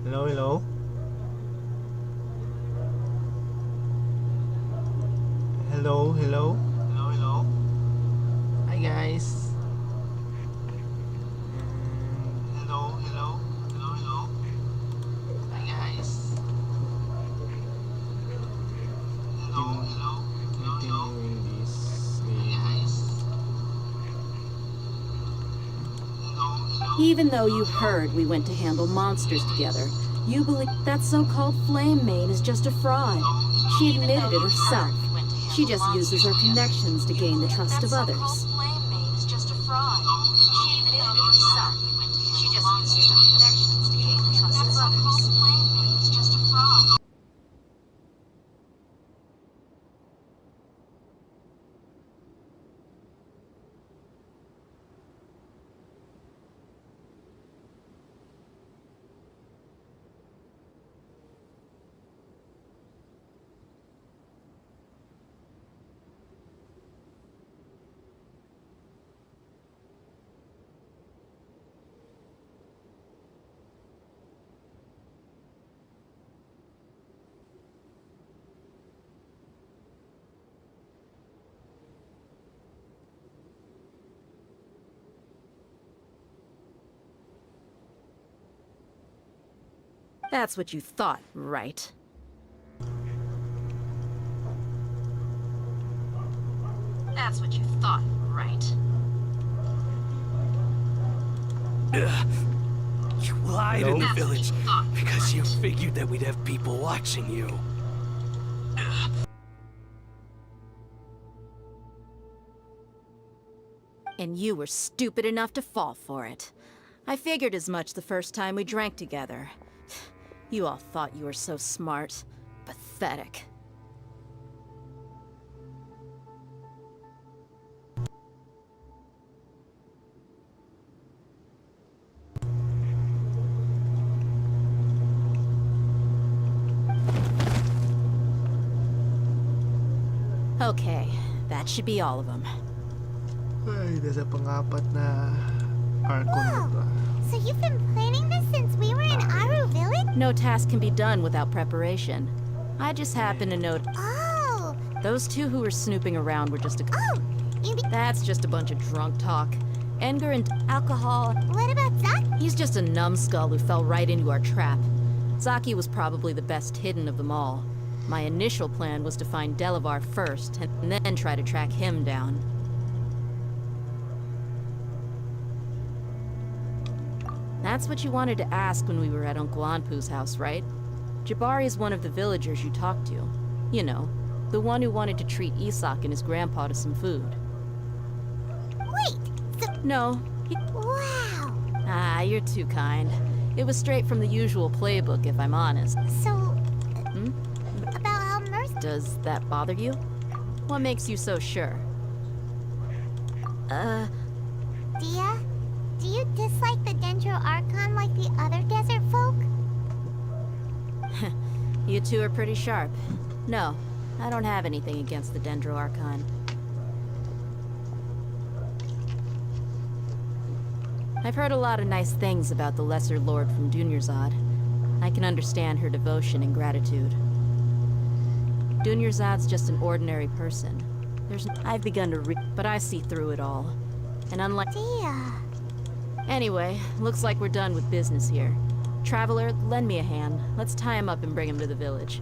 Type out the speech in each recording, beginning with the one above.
Hello, hello. Hello, hello. Hello, hello. Hi guys. Hello, hello. Hello, hello. Hi guys. Hello, hello. Hello, hello. Continuing this Hi game. guys. Hello, hello. Even though you heard we went to handle monsters together, you believe that so-called Flame Maid is just a fraud. She admitted it herself. She just uses her connections to gain the trust of others. Flame Maid is just a fraud. She admitted it herself. She just uses her connections to gain the trust of others. Flame Maid is just a fraud. That's what you thought, right? That's what you thought, right? You lied Hello? in the That's what village you thought, because you right? figured that we'd have people watching you. And you were stupid enough to fall for it. I figured as much the first time we drank together. You all thought you were so smart. Pathetic. Okay, that should be all of them. Ay, nasa pang-apat na arco na Whoa! to. So you've been planning this since we were in Aru Village? No task can be done without preparation. I just happen to note Oh! those two who were snooping around were just a... Oh! You mean, That's just a bunch of drunk talk. Anger and alcohol. what about Zach? He's just a numbskull who fell right into our trap. Zaki was probably the best hidden of them all. My initial plan was to find Delavar first, and then try to track him down. That's what you wanted to ask when we were at Uncle Anpu's house, right? Jabari is one of the villagers you talked to. You know, the one who wanted to treat Isak and his grandpa to some food. Wait! So, No, wow! Ah, you're too kind. It was straight from the usual playbook, if I'm honest. So, Hmm? about how Mercy... Does that bother you? What makes you so sure? Dia? Do you dislike the Dendro Archon like the other desert folk? You two are pretty sharp. No, I don't have anything against the Dendro Archon. I've heard a lot of nice things about the Lesser Lord from Dunyarzad. I can understand her devotion and gratitude. Dunyarzad's just an ordinary person. I've begun to read, but I see through it all. And unlike... Dia... Anyway, looks like we're done with business here. Traveler, lend me a hand. Let's tie him up and bring him to the village.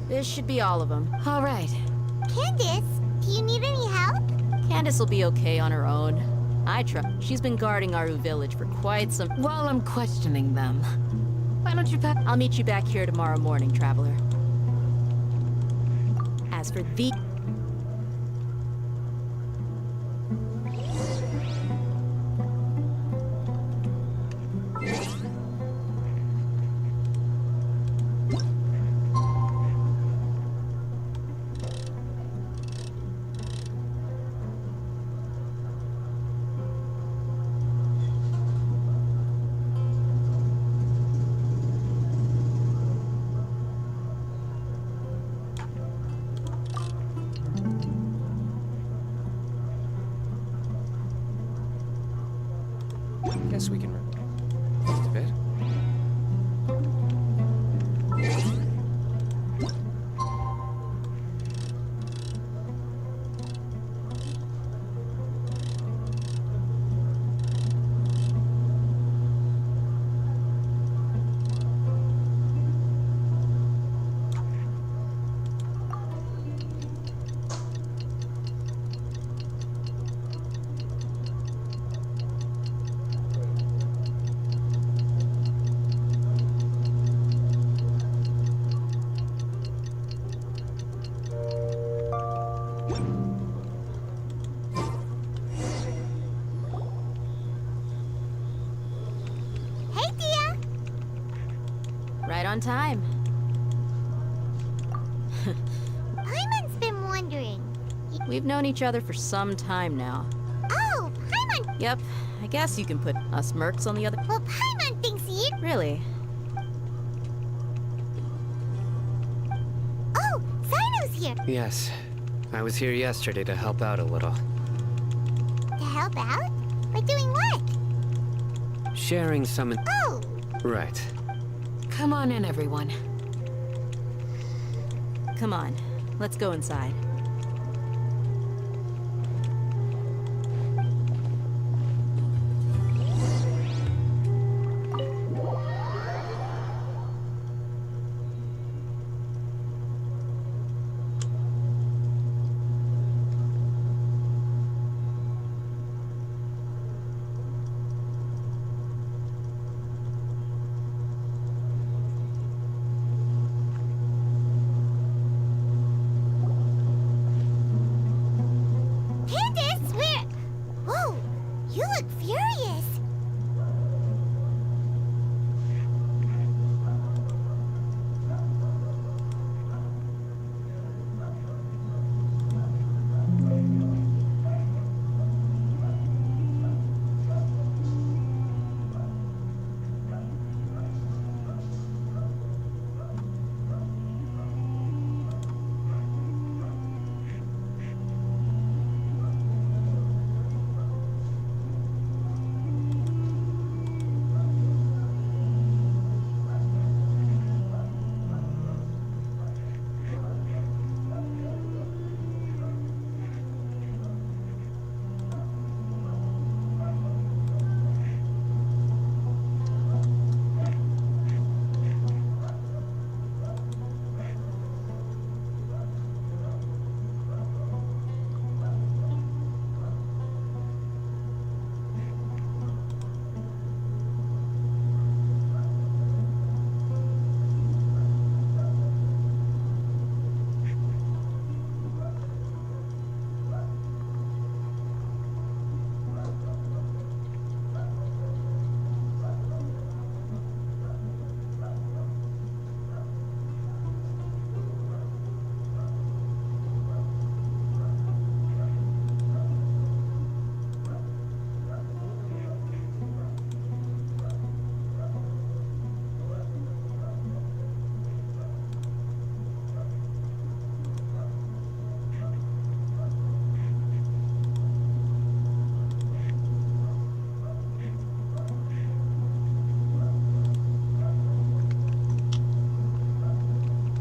This should be all of them. All right. Candace, do you need any help? Candace will be okay on her own. I trust. She's been guarding Aru village for quite some... While I'm questioning them, why don't you pack... I'll meet you back here tomorrow morning, Traveler. As for the... Guess we can rest a bit. Hey, Dia! Right on time. Paimon's been wondering. We've known each other for some time now. Oh, Paimon! Yep, I guess you can put us mercs on the other... Well, Paimon thinks you... Really? Oh, Sino's here. Yes. I was here yesterday to help out a little. To help out? By doing what? Sharing some... Oh, Right. Come on in, everyone. Come on, let's go inside. Candace, where... Whoa, you look furious.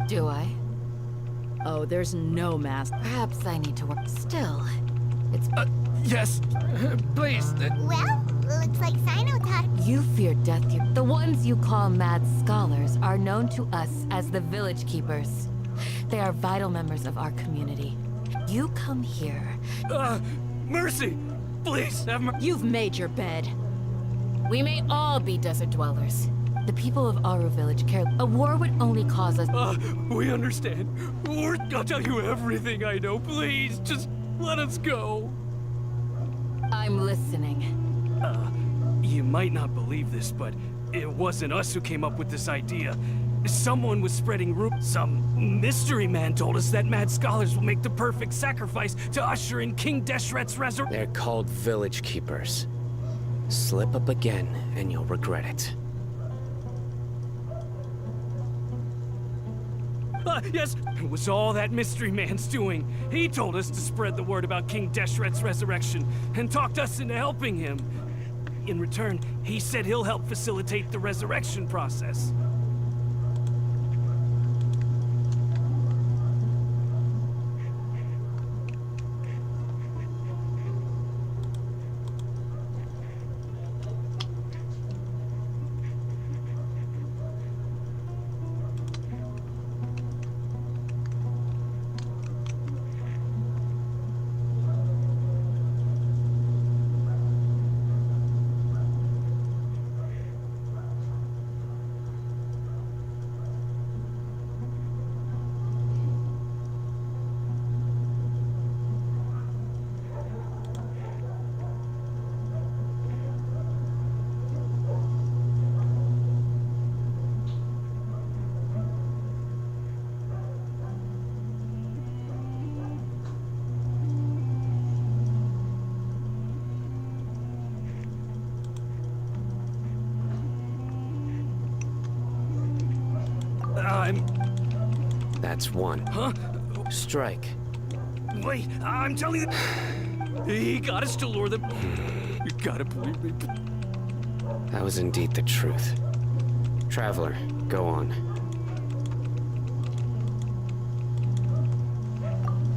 Do I? Oh, there's no mask. Perhaps I need to work. Still, it's... Yes, please. Well, looks like Sino taught... You fear death. The ones you call mad scholars are known to us as the Village Keepers. They are vital members of our community. You come here. Mercy! Please, have mercy. You've made your bed. We may all be desert dwellers. The people of Aru Village care. A war would only cause us... We understand. I'll tell you everything I know. Please, just let us go. I'm listening. You might not believe this, but it wasn't us who came up with this idea. Someone was spreading Some mystery man told us that mad scholars will make the perfect sacrifice to usher in King Deshret's resurrection. They're called Village Keepers. Slip up again, and you'll regret it. Yes, it was all that mystery man's doing. He told us to spread the word about King Deshret's resurrection and talked us into helping him. In return, he said he'll help facilitate the resurrection process. That's one. Huh? Strike. Wait, I'm telling you... He got us to lure them... You gotta believe me. That was indeed the truth. Traveler, go on.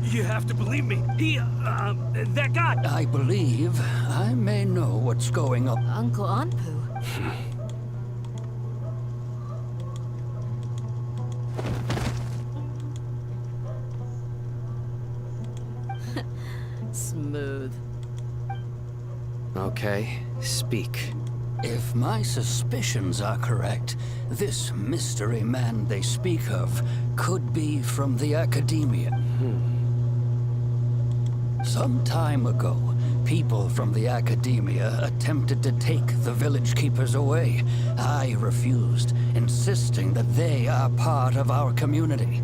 You have to believe me. That guy... I believe I may know what's going on. Uncle Anpu. Smooth. Okay, speak. If my suspicions are correct, this mystery man they speak of could be from the Academia. Some time ago, people from the Academia attempted to take the village keepers away. I refused, insisting that they are part of our community.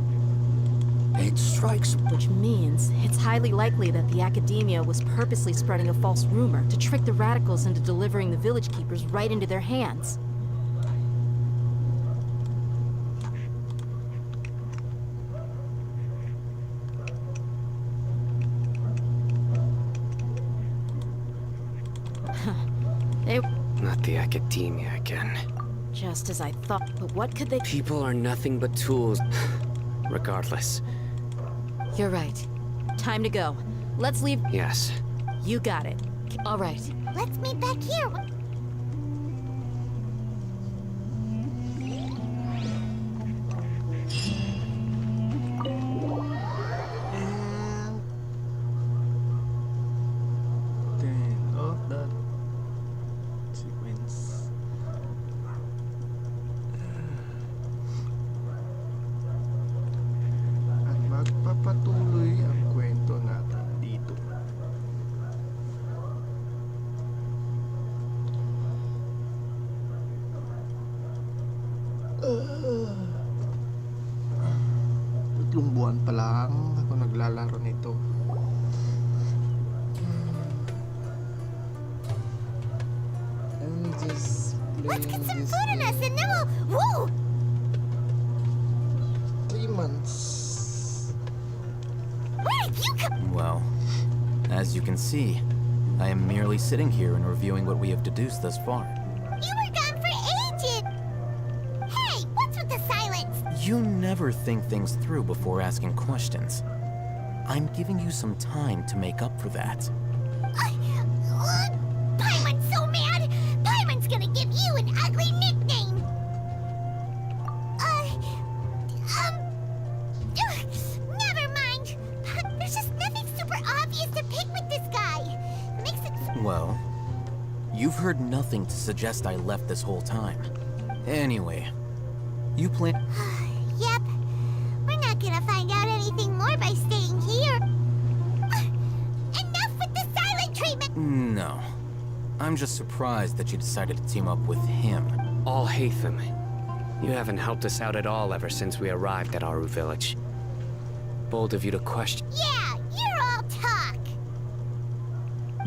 It strikes me. Which means it's highly likely that the Academia was purposely spreading a false rumor to trick the radicals into delivering the village keepers right into their hands. They... Not the Academia again. Just as I thought. But what could they... People are nothing but tools. Regardless. You're right. Time to go. Let's leave... Yes. You got it. All right. Let's meet back here. End of that sequence. At magpapatuloy ang kwento natin dito. Tatlong buwan pa lang ako naglalaro nito. I'm just Let's get some playing this food in us game. and then we'll... Woo! 3 months. Where did you come... Well, as you can see, I am merely sitting here and reviewing what we have deduced thus far. You were gone for ages! Hey, what's with the silence? You never think things through before asking questions. I'm giving you some time to make up for that. Paimon's so mad! Paimon's gonna give you an ugly nickname! Never mind! There's just nothing super obvious to pick with this guy. Makes it... Well, you've heard nothing to suggest I left this whole time. Anyway, you plan... Yep. We're not gonna find out anything more by staying here. Enough with the silent treatment! No. I'm just surprised that you decided to team up with him. All Hatham. You haven't helped us out at all ever since we arrived at Aru village. Bold of you to question. Yeah, you're all talk.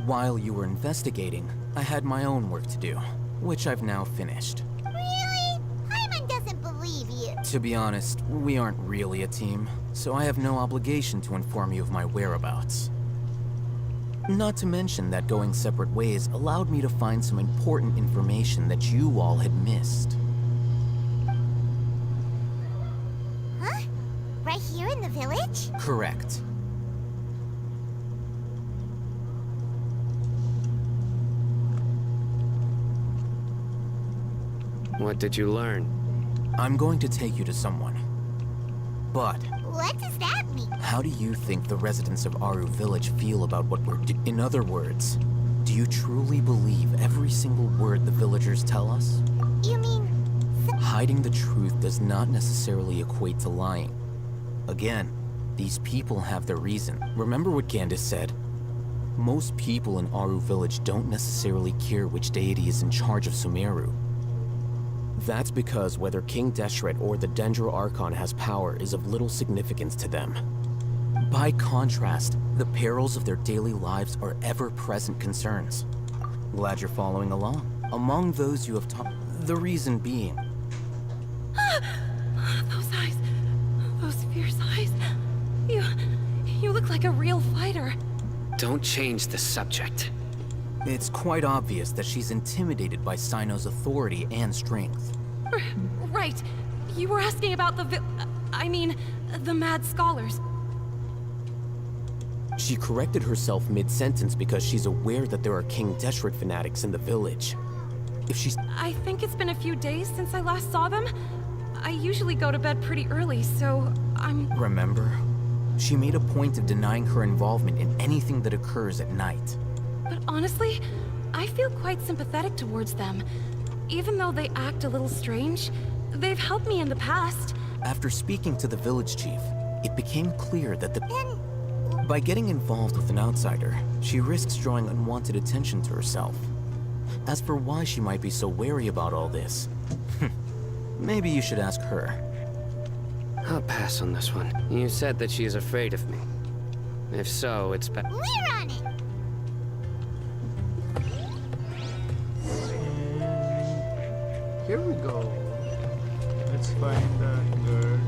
While you were investigating, I had my own work to do, which I've now finished. Really? Paimon doesn't believe you. To be honest, we aren't really a team, so I have no obligation to inform you of my whereabouts. Not to mention that going separate ways allowed me to find some important information that you all had missed. Huh? Right here in the village? Correct. What did you learn? I'm going to take you to someone. But What does that mean? how do you think the residents of Aru Village feel about what we're doing? In other words, do you truly believe every single word the villagers tell us? You mean... Hiding the truth does not necessarily equate to lying. Again, these people have their reason. Remember what Candace said? Most people in Aru Village don't necessarily care which deity is in charge of Sumeru. That's because whether King Deshret or the Dendro Archon has power is of little significance to them. By contrast, the perils of their daily lives are ever-present concerns. Glad you're following along. Among those you have taught, the reason being, Those eyes. Those fierce eyes. You look like a real fighter. Don't change the subject. it's quite obvious that she's intimidated by Sino's authority and strength. Right. You were asking about the Mad Scholars. She corrected herself mid-sentence because she's aware that there are King Deshret fanatics in the village. If she's... I think it's been a few days since I last saw them. I usually go to bed pretty early, so I'm... Remember? She made a point of denying her involvement in anything that occurs at night. But honestly, I feel quite sympathetic towards them. Even though they act a little strange, they've helped me in the past. After speaking to the village chief, it became clear that the... Then... By getting involved with an outsider, she risks drawing unwanted attention to herself. As for why she might be so wary about all this, maybe you should ask her. I'll pass on this one. You said that she is afraid of me. If so, it's We're on it! And here we go. Let's find that girl.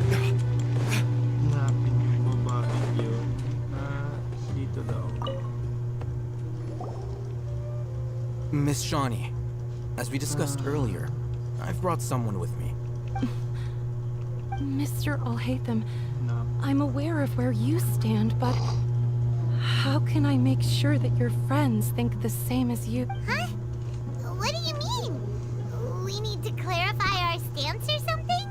Hanapin yung babae yun. Dito daw. Miss Shawnee, as we discussed earlier, I've brought someone with me. Mr. Alhaitham, No. I'm aware of where you stand, but how can I make sure that your friends think the same as you? Huh? What do you mean? We need to clarify our stance or something?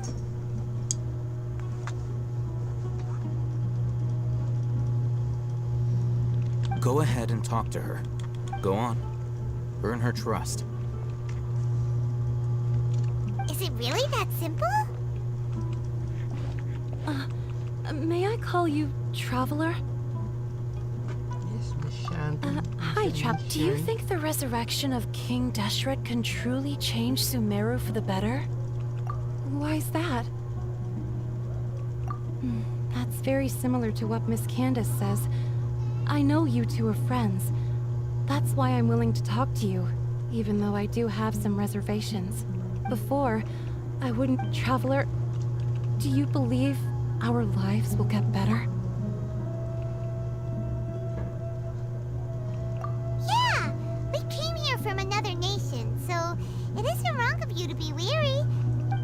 Go ahead and talk to her. Go on. Earn her trust. Is it really that simple? May I call you Traveler? Yes, Miss Shanti. Hi, Trap. Do you think the resurrection of King Deshret can truly change Sumeru for the better? Why's that? That's very similar to what Miss Candace says. I know you two are friends. That's why I'm willing to talk to you, even though I do have some reservations. Before, I wouldn't... Traveler, do you believe our lives will get better? Yeah! We came here from another nation, so it isn't wrong of you to be weary.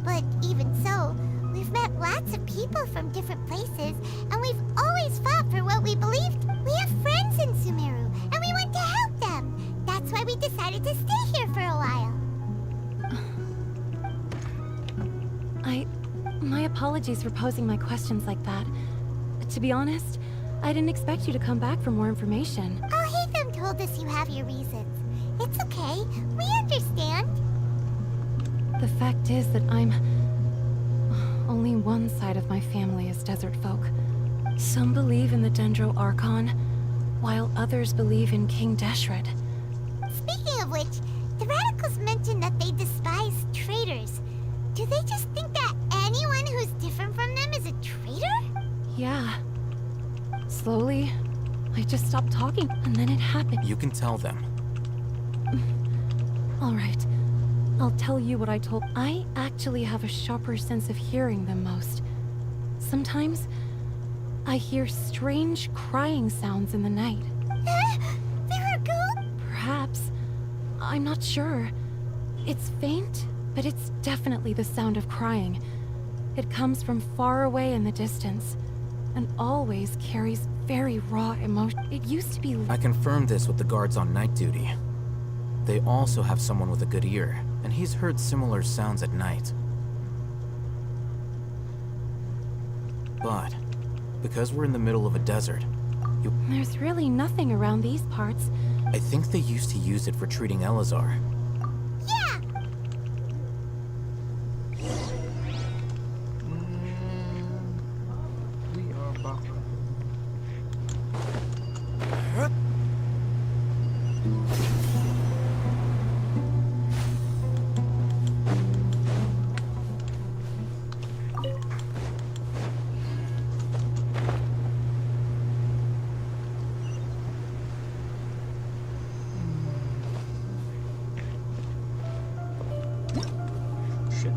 But even so, we've met lots of people from different places, and we've always fought for what we believed. We have friends in Sumeru, and we want to help them. That's why we decided to stay here for a while. My apologies for posing my questions like that. To be honest, I didn't expect you to come back for more information. Alhaitham told us you have your reasons. It's okay. We understand. The fact is that only one side of my family is desert folk. Some believe in the Dendro Archon, while others believe in King Deshret. Speaking of which, the radicals mentioned that they despise traitors. Do they just think that anyone who's different from them is a traitor? Yeah. Slowly, I just stopped talking, and then it happened. You can tell them. All right. I'll tell you what I told. I actually have a sharper sense of hearing than most. Sometimes, I hear strange crying sounds in the night. There I'm not sure. It's faint, but it's definitely the sound of crying. It comes from far away in the distance, and always carries very raw emotion. It used to be... I confirmed this with the guards on night duty. They also have someone with a good ear, and he's heard similar sounds at night. But, because we're in the middle of a desert, There's really nothing around these parts. I think they used to use it for treating Elazar. Yeah! We are back. Shit.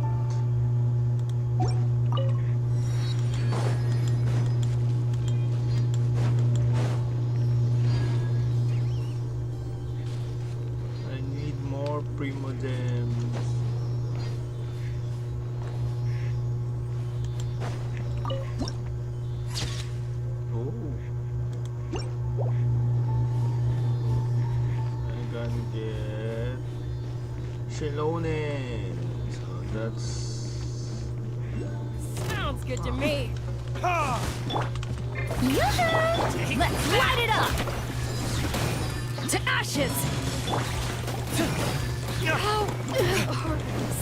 I need more primogems. Oh. I'm gonna get Shalone. So that's Sounds good to me. Let's light it up! To ashes! Ow! It hurts.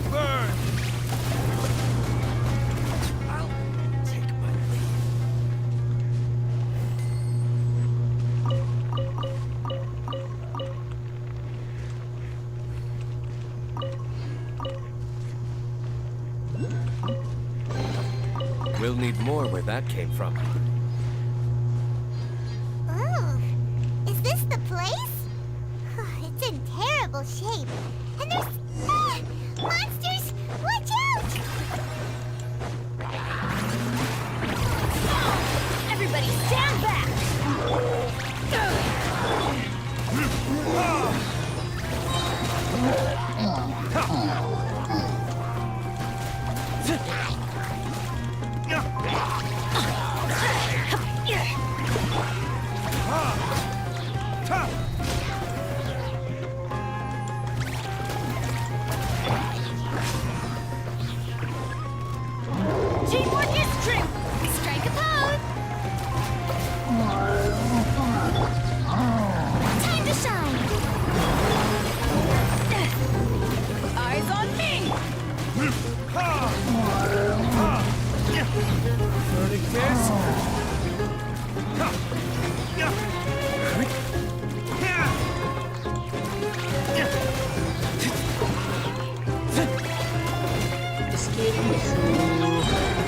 Burn! I'll take my leave. We'll need more where that came from. Oh, is this the place? It's in terrible shape. And there's... monsters! Watch out! Everybody stand back! Teamwork is true! Strike a pose! Time to shine! Eyes on me! Burning kiss?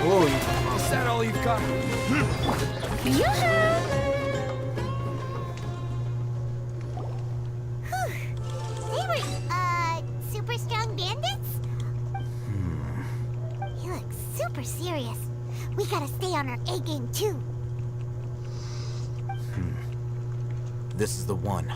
oh, Is that all you've got? They were, super strong bandits? He looks super serious. We gotta stay on our A game too. This is the one.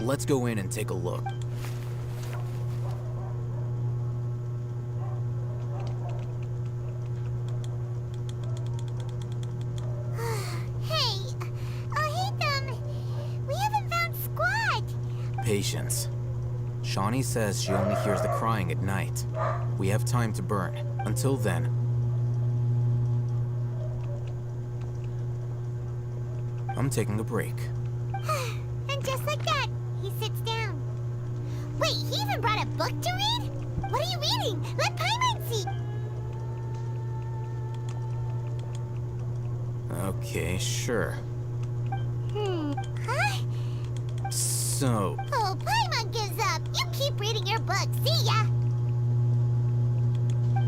Let's go in and take a look. Hey, we haven't found Squad. Patience. Shawnee says she only hears the crying at night. We have time to burn. Until then, I'm taking a break. And just like that, he sits down. Wait, he even brought a book to read? What are you reading? Let Paimon see. Okay, sure. Huh? So, Oh, Paimon gives up. You keep reading your book. See ya.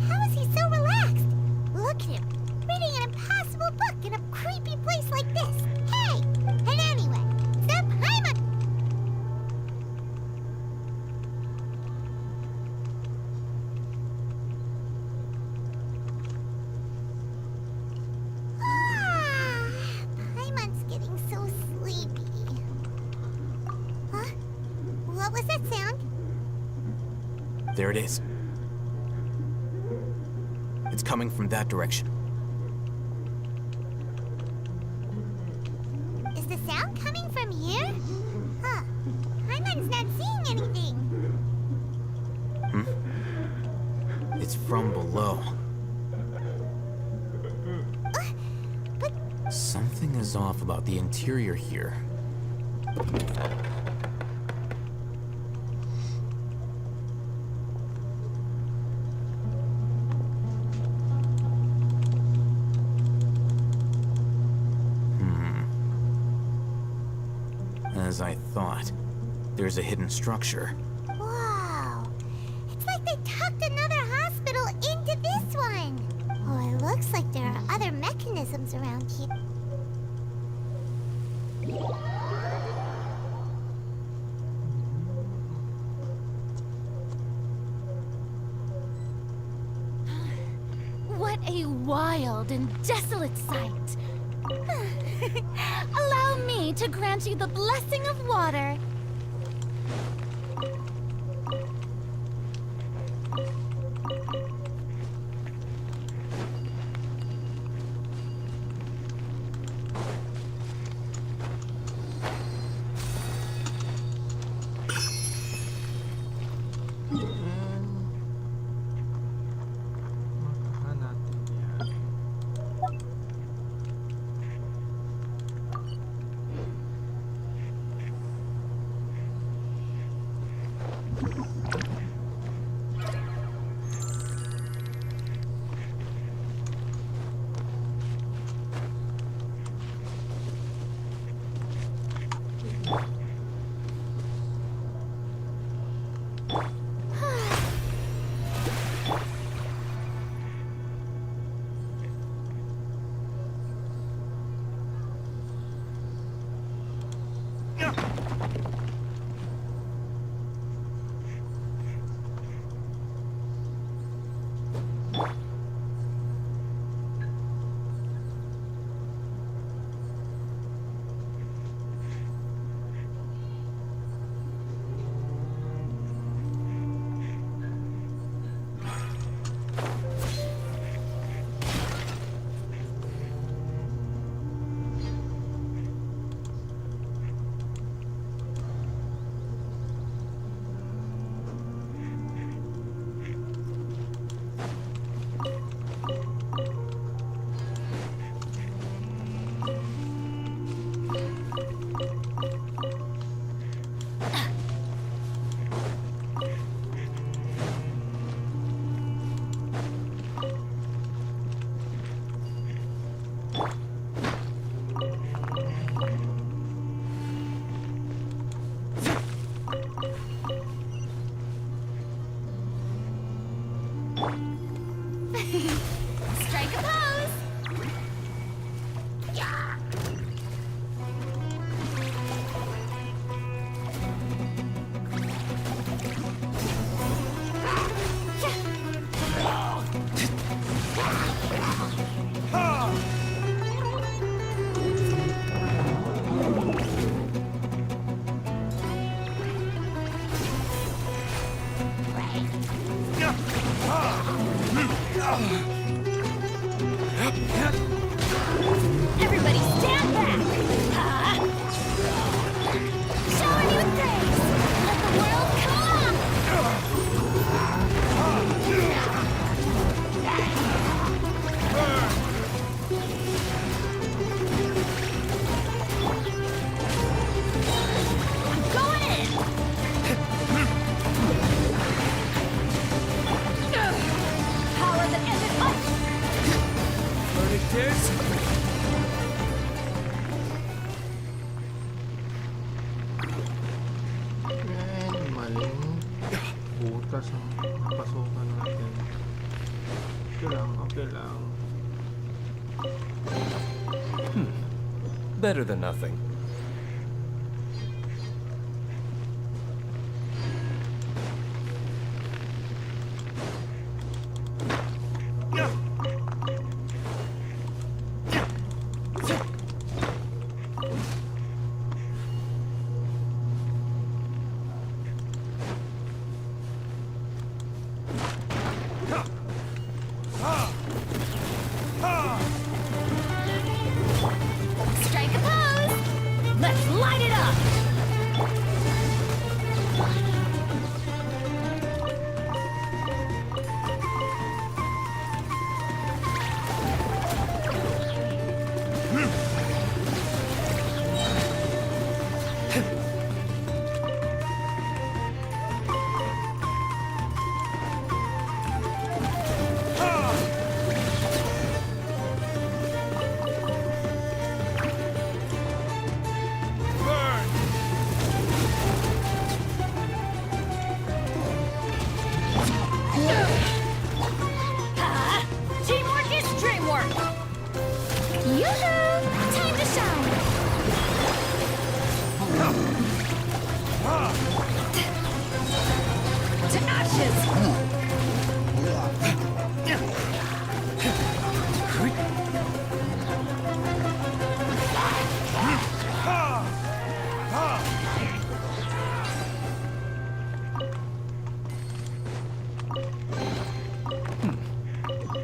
How is he so relaxed? Look at him, reading an impossible book in a creepy place like this. Hey! And anyway, the Paimon... There it is. It's coming from that direction. Is the sound coming from here? Huh. Paimon's not seeing anything. It's from below. But Something is off about the interior here. As I thought, there's a hidden structure. wow. It's like they tucked another hospital into this one. Oh, it looks like there are other mechanisms around here. What a wild and desolate sight. Allow me to grant you the blessing of water. Makahan natin yan. Strike a pose. Everybody stand back! Show a new face! Let the world come on! I'm going in! Power that ended up! Burning kids? Yan, maling butas ang napasukan natin. Okay lang, okay lang. Better than nothing. witches!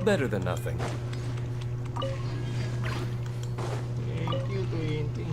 Better than nothing. Thank you, 20.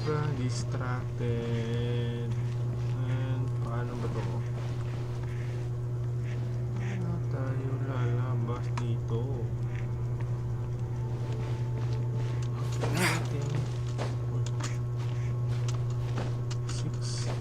Sobrang distracted. And paano ba to? Paano tayo lalabas dito? Okay. 6.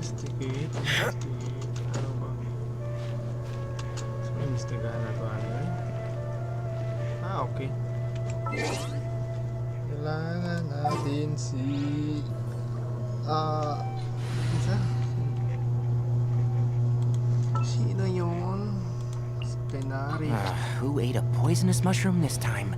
Investigate. Ano ba? So, investigahan na to ano eh? Okay. Kailangan natin si... isa? Sino yun? Spinari. Who ate a poisonous mushroom this time?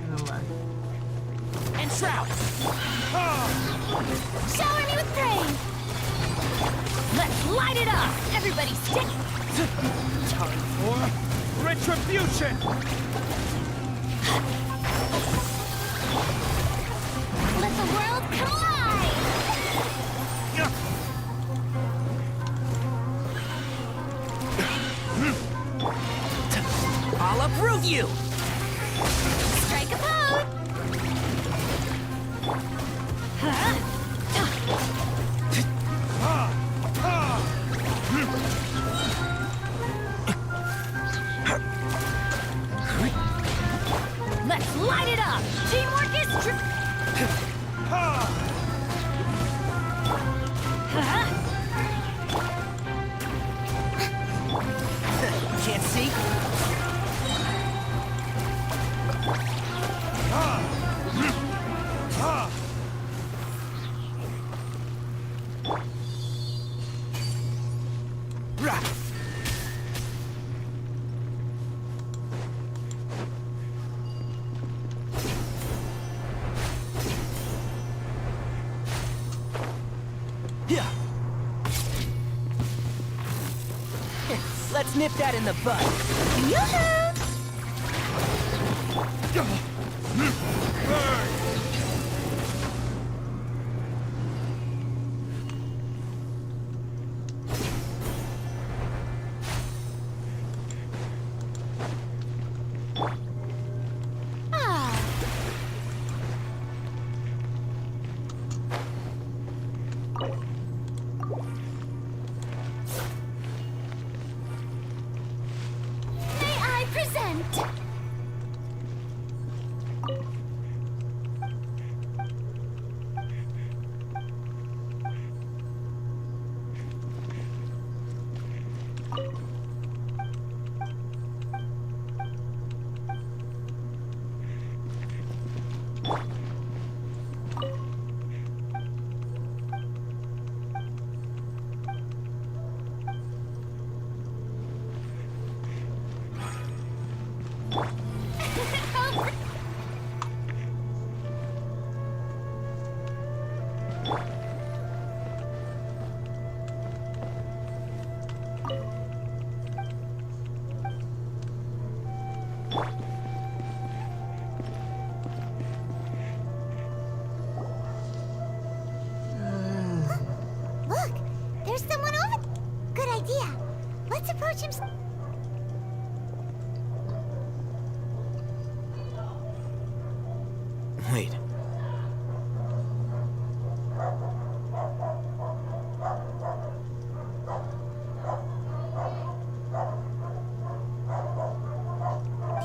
Ano ba? And shroud! Shower me with praise! Let's light it up! Everybody stick! Time for retribution! Let the world collide! I'll uproot you! Strike a pose! Huh? Let's light it up! Teamwork is Can't see? Let's nip that in the bud. Yoo-hoo! Look, there's someone over. Good idea. Let's approach him. Wait.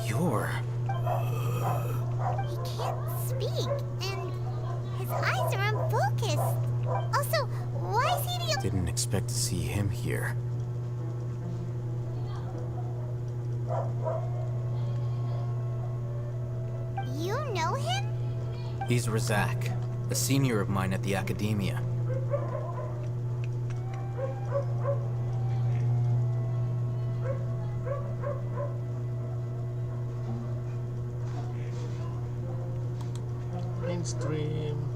You're... He can't speak, and his eyes are unfocused. Also, why is he the... Didn't expect to see him here. You know him? He's Razak, a senior of mine at the Academia. Mainstream.